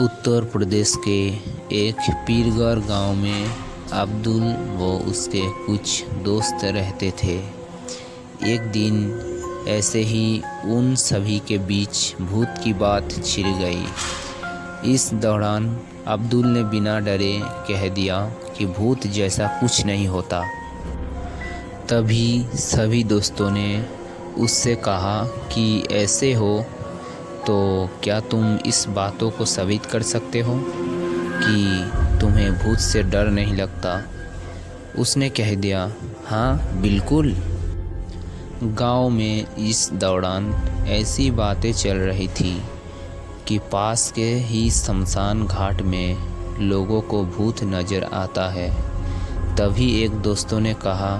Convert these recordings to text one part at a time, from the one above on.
उत्तर प्रदेश के एक पीरगढ़ गांव में अब्दुल व उसके कुछ दोस्त रहते थे। एक दिन ऐसे ही उन सभी के बीच भूत की बात छिड़ गई। इस दौरान अब्दुल ने बिना डरे कह दिया कि भूत जैसा कुछ नहीं होता। तभी सभी दोस्तों ने उससे कहा कि ऐसे हो तो क्या तुम इस बातों को साबित कर सकते हो कि तुम्हें भूत से डर नहीं लगता। उसने कह दिया, हाँ बिल्कुल। गांव में इस दौरान ऐसी बातें चल रही थी कि पास के ही शमशान घाट में लोगों को भूत नज़र आता है। तभी एक दोस्तों ने कहा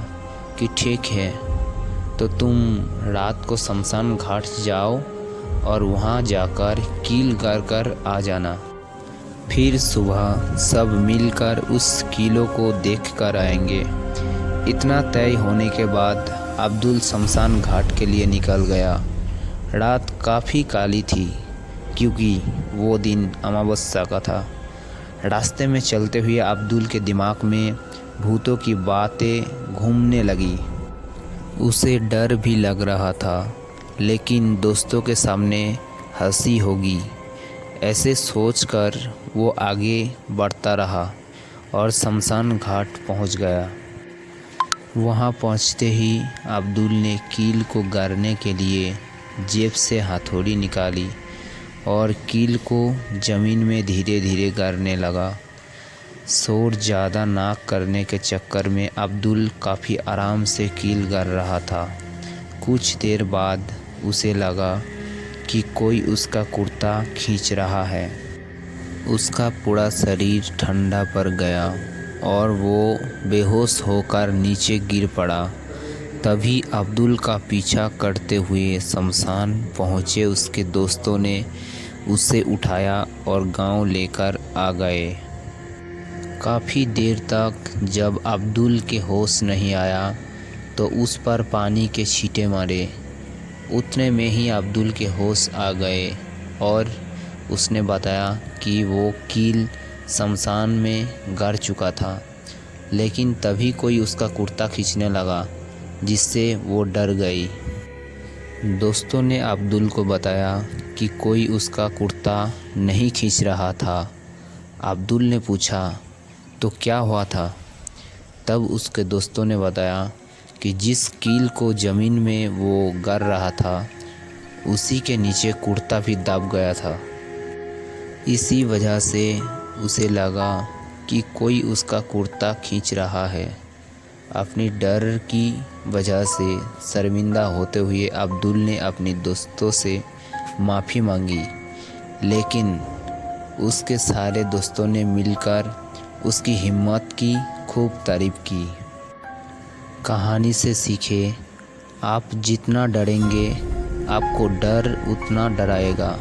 कि ठीक है, तो तुम रात को शमशान घाट जाओ और वहाँ जाकर कील कर आ जाना। फिर सुबह सब मिलकर उस कीलों को देख कर आएंगे। इतना तय होने के बाद अब्दुल शमशान घाट के लिए निकल गया। रात काफ़ी काली थी क्योंकि वो दिन अमावस्या का था। रास्ते में चलते हुए अब्दुल के दिमाग में भूतों की बातें घूमने लगी। उसे डर भी लग रहा था, लेकिन दोस्तों के सामने हंसी होगी ऐसे सोचकर वो आगे बढ़ता रहा और शमशान घाट पहुंच गया। वहां पहुंचते ही अब्दुल ने कील को गाड़ने के लिए जेब से हथौड़ी निकाली और कील को ज़मीन में धीरे धीरे गाड़ने लगा। शोर ज़्यादा ना करने के चक्कर में अब्दुल काफ़ी आराम से कील गाड़ रहा था। कुछ देर बाद उसे लगा कि कोई उसका कुर्ता खींच रहा है। उसका पूरा शरीर ठंडा पड़ गया और वो बेहोश होकर नीचे गिर पड़ा। तभी अब्दुल का पीछा करते हुए शमशान पहुँचे उसके दोस्तों ने उसे उठाया और गांव लेकर आ गए। काफ़ी देर तक जब अब्दुल के होश नहीं आया तो उस पर पानी के छींटे मारे। उतने में ही अब्दुल के होश आ गए और उसने बताया कि वो कील शमशान में गड़ चुका था, लेकिन तभी कोई उसका कुर्ता खींचने लगा जिससे वो डर गई। दोस्तों ने अब्दुल को बताया कि कोई उसका कुर्ता नहीं खींच रहा था। अब्दुल ने पूछा, तो क्या हुआ था? तब उसके दोस्तों ने बताया कि जिस कील को ज़मीन में वो गाड़ रहा था उसी के नीचे कुर्ता भी दब गया था। इसी वजह से उसे लगा कि कोई उसका कुर्ता खींच रहा है। अपनी डर की वजह से शर्मिंदा होते हुए अब्दुल ने अपने दोस्तों से माफ़ी मांगी, लेकिन उसके सारे दोस्तों ने मिलकर उसकी हिम्मत की खूब तारीफ़ की। कहानी से सीखे, आप जितना डरेंगे आपको डर उतना डराएगा।